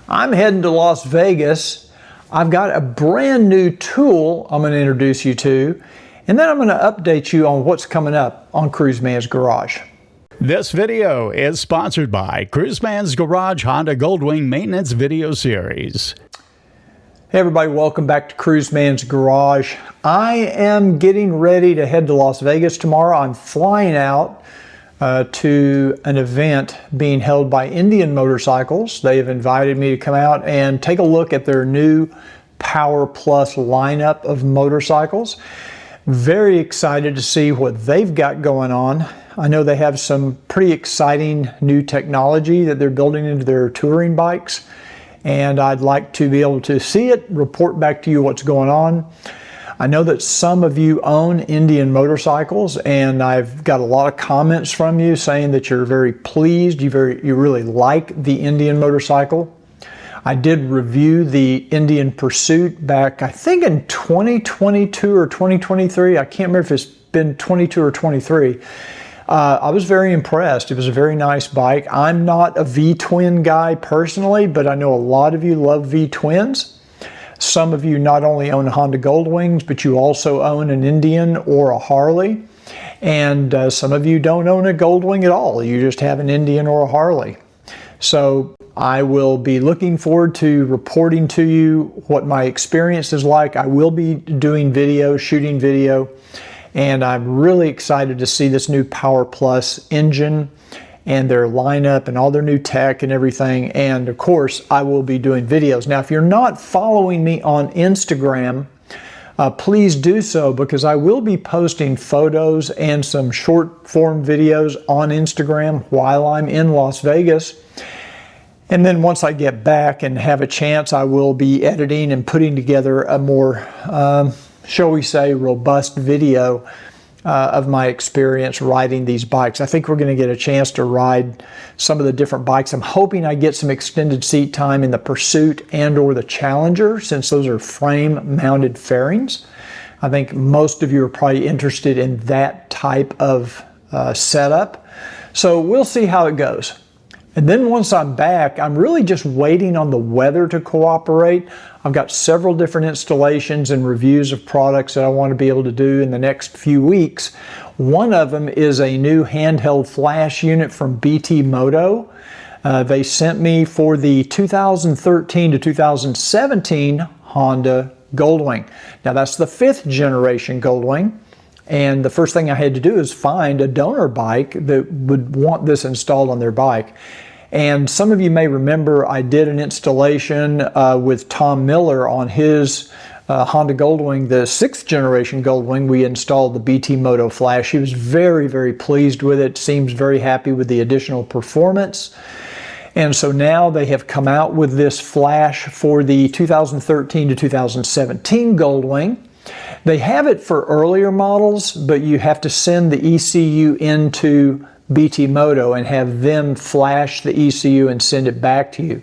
I'm heading to Las Vegas. I've got a brand new tool I'm going to introduce you to, and then I'm going to update you on what's coming up on Cruiseman's Garage. This video is sponsored by Cruiseman's Garage Honda Goldwing Maintenance Video Series. Hey everybody, welcome back to Cruiseman's Garage. I am getting ready to head to Las Vegas tomorrow. I'm flying out to an event being held by Indian Motorcycles. They have invited me to come out and take a look at their new PowerPlus lineup of motorcycles. Very excited to see what they've got going on. I know they have some pretty exciting new technology that they're building into their touring bikes, and I'd like to be able to see it, report back to you what's going on. I know that some of you own Indian motorcycles, and I've got a lot of comments from you saying that you're very pleased, you really like the Indian motorcycle. I did review the Indian Pursuit back, I think in 2022 or 2023. I can't remember if it's been 22 or 23. I was very impressed. It was a very nice bike. I'm not a V-twin guy personally, but I know a lot of you love V-twins. Some of you not only own Honda Goldwings, but you also own an Indian or a Harley. And some of you don't own a Goldwing at all. You just have an Indian or a Harley. So I will be looking forward to reporting to you what my experience is like. I will be doing video, shooting video. And I'm really excited to see this new PowerPlus engine and their lineup and all their new tech and everything. And of course, I will be doing videos. Now, if you're not following me on Instagram, please do so, because I will be posting photos and some short form videos on Instagram while I'm in Las Vegas. And then once I get back and have a chance, I will be editing and putting together a more shall we say, robust video of my experience riding these bikes. I think we're going to get a chance to ride some of the different bikes. I'm hoping I get some extended seat time in the Pursuit and or the Challenger, since those are frame mounted fairings. I think most of you are probably interested in that type of setup. So we'll see how it goes. And then once I'm back, I'm really just waiting on the weather to cooperate. I've got several different installations and reviews of products that I want to be able to do in the next few weeks. One of them is a new handheld flash unit from BT Moto. They sent me for the 2013 to 2017 Honda Goldwing. Now that's the 5th generation Goldwing. And the first thing I had to do is find a donor bike that would want this installed on their bike. And some of you may remember I did an installation with Tom Miller on his Honda Goldwing, the 6th generation Goldwing. We installed the BT Moto Flash. He was very, very pleased with it. Seems very happy with the additional performance. And so now they have come out with this flash for the 2013 to 2017 Goldwing. They have it for earlier models, but you have to send the ECU into BT Moto and have them flash the ECU and send it back to you.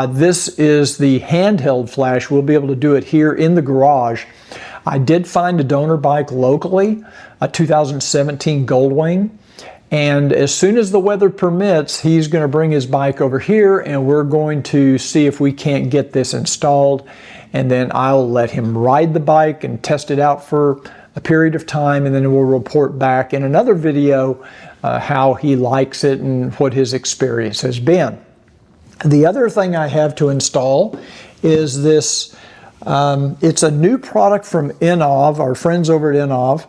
This is the handheld flash. We'll be able to do it here in the garage. I did find a donor bike locally, a 2017 Goldwing. And as soon as the weather permits, he's going to bring his bike over here and we're going to see if we can't get this installed. And then I'll let him ride the bike and test it out for a period of time, and then we'll report back in another video how he likes it and what his experience has been. The other thing I have to install is this, it's a new product from Inov, our friends over at Inov.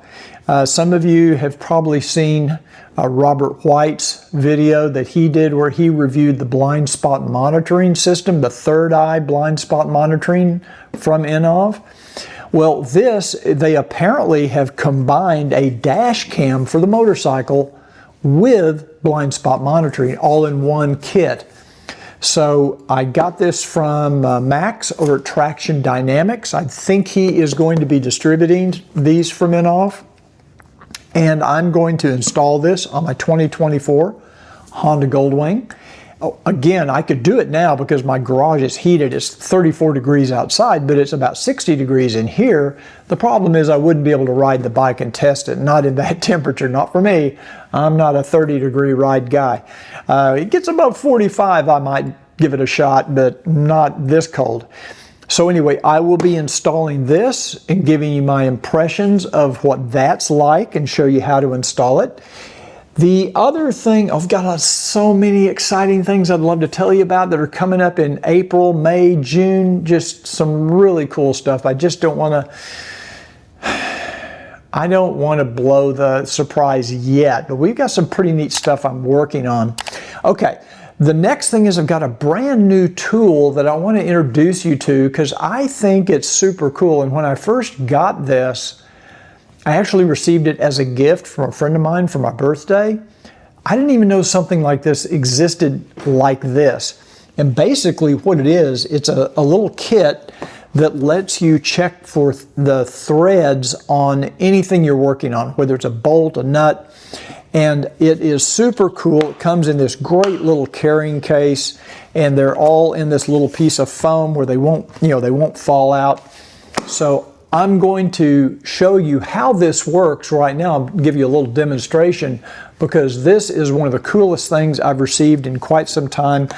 Some of you have probably seen Robert White's video that he did where he reviewed the blind spot monitoring system, the third eye blind spot monitoring from Inov. Well, they apparently have combined a dash cam for the motorcycle with blind spot monitoring all in one kit. So I got this from Max over at Traction Dynamics. I think he is going to be distributing these from Inov. And I'm going to install this on my 2024 Honda Goldwing. Again, I could do it now because my garage is heated. It's 34 degrees outside, but it's about 60 degrees in here. The problem is I wouldn't be able to ride the bike and test it, not in that temperature, not for me. I'm not a 30-degree ride guy. It gets above 45, I might give it a shot, but not this cold. So anyway, I will be installing this and giving you my impressions of what that's like and show you how to install it. The other thing, I've got so many exciting things I'd love to tell you about that are coming up in April, May, June, just some really cool stuff. I just don't want to blow the surprise yet, but we've got some pretty neat stuff I'm working on. Okay, the next thing is I've got a brand new tool that I want to introduce you to because I think it's super cool. And when I first got this, I actually received it as a gift from a friend of mine for my birthday. I didn't even know something like this existed like this. And basically what it is, it's a little kit that lets you check for the threads on anything you're working on, whether it's a bolt, a nut, and it is super cool. It comes in this great little carrying case, and they're all in this little piece of foam where they won't fall out. So I'm going to show you how this works right now. I'll give you a little demonstration because this is one of the coolest things I've received in quite some time.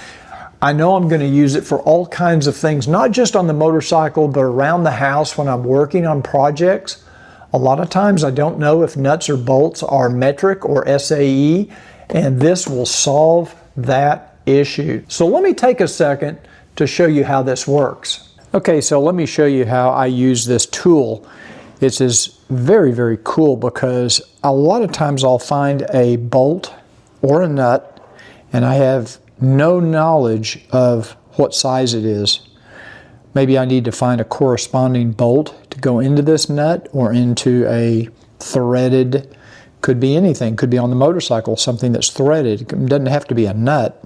I know I'm going to use it for all kinds of things, not just on the motorcycle, but around the house when I'm working on projects. A lot of times I don't know if nuts or bolts are metric or SAE, and this will solve that issue. So let me take a second to show you how this works. Okay, so let me show you how I use this tool. This is very, very cool because a lot of times I'll find a bolt or a nut and I have no knowledge of what size it is. Maybe I need to find a corresponding bolt to go into this nut or into a threaded, could be anything, could be on the motorcycle, something that's threaded. It doesn't have to be a nut.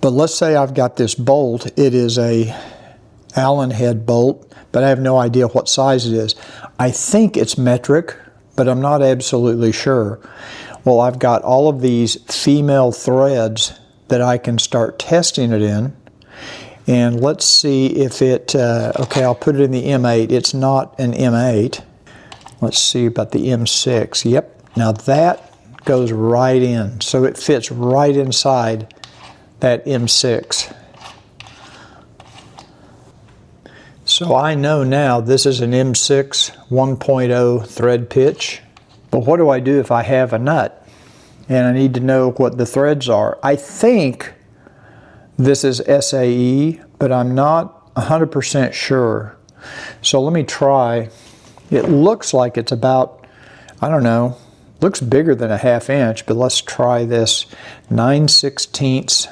But let's say I've got this bolt, it is a Allen head bolt, but I have no idea what size it is. I think it's metric, but I'm not absolutely sure. Well, I've got all of these female threads that I can start testing it in. And let's see if it, okay, I'll put it in the M8. It's not an M8. Let's see about the M6. Yep, now that goes right in. So it fits right inside that M6. So I know now this is an M6 1.0 thread pitch, but what do I do if I have a nut and I need to know what the threads are? I think this is SAE, but I'm not 100% sure. So let me try. It looks like it's about, I don't know, looks bigger than a 1/2 inch, but let's try this 9/16.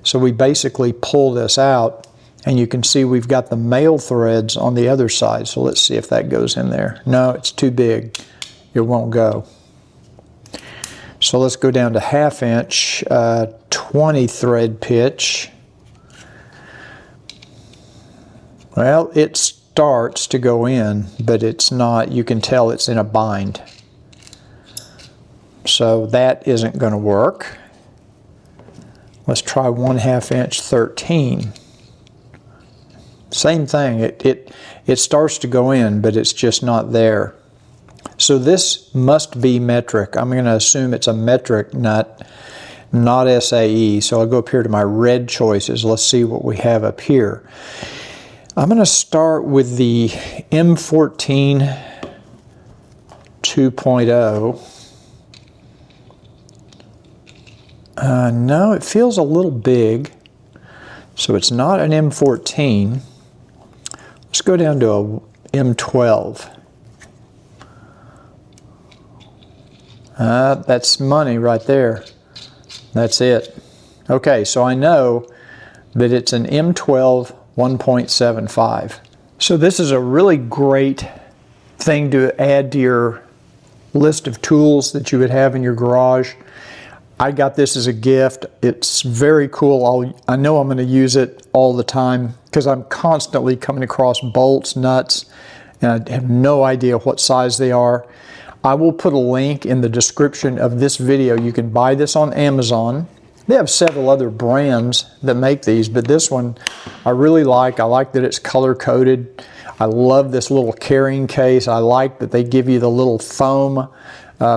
So we basically pull this out, and you can see we've got the male threads on the other side. So let's see if that goes in there. No, it's too big. It won't go. So let's go down to 1/2 inch, 20 thread pitch. Well, it starts to go in, but it's not, you can tell it's in a bind. So that isn't going to work. Let's try 1/2 inch 13. Same thing, it starts to go in, but it's just not there. So this must be metric. I'm going to assume it's a metric nut, not SAE. So I'll go up here to my red choices. Let's see what we have up here. I'm going to start with the M14 2.0. No, it feels a little big. So it's not an M14. Let's go down to a M12. That's money right there. That's it. Okay, so I know that it's an M12 1.75. So this is a really great thing to add to your list of tools that you would have in your garage. I got this as a gift. It's very cool. I know I'm going to use it all the time because I'm constantly coming across bolts, nuts, and I have no idea what size they are. I will put a link in the description of this video. You can buy this on Amazon. They have several other brands that make these, but this one I really like. I like that it's color coded. I love this little carrying case. I like that they give you the little foam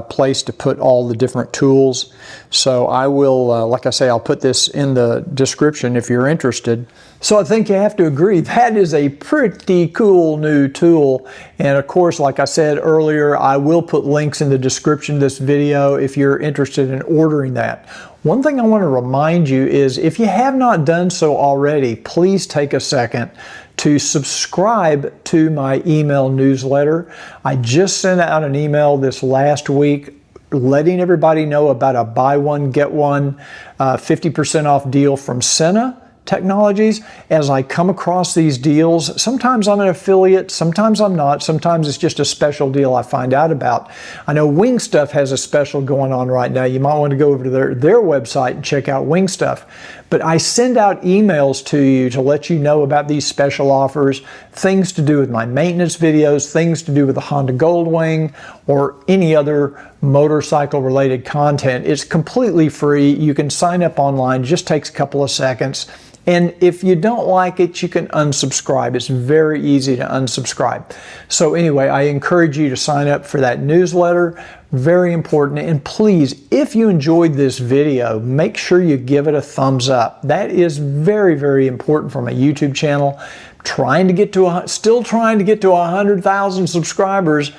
place to put all the different tools. So I will, like I say, I'll put this in the description if you're interested. So I think you have to agree that is a pretty cool new tool. And of course, like I said earlier, I will put links in the description of this video if you're interested in ordering that. One thing I want to remind you is if you have not done so already, please take a second to subscribe to my email newsletter. I just sent out an email this last week letting everybody know about a buy one, get one 50% off deal from Senna Technologies. As I come across these deals, sometimes I'm an affiliate, sometimes I'm not, sometimes it's just a special deal I find out about. I know Wing Stuff has a special going on right now. You might want to go over to their website and check out Wing Stuff. But I send out emails to you to let you know about these special offers, things to do with my maintenance videos, things to do with the Honda Goldwing, or any other motorcycle related content. It's completely free. You can sign up online, just takes a couple of seconds. And if you don't like it, you can unsubscribe. It's very easy to unsubscribe. So anyway, I encourage you to sign up for that newsletter. Very important. And please, if you enjoyed this video, make sure you give it a thumbs up. That is very, very important for my YouTube channel. Still trying to get to 100,000 subscribers.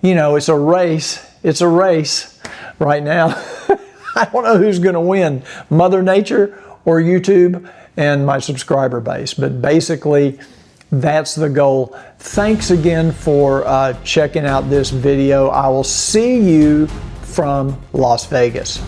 You know, it's a race. It's a race right now. I don't know who's going to win, Mother Nature or YouTube and my subscriber base. But basically, that's the goal. Thanks again for checking out this video. I will see you from Las Vegas.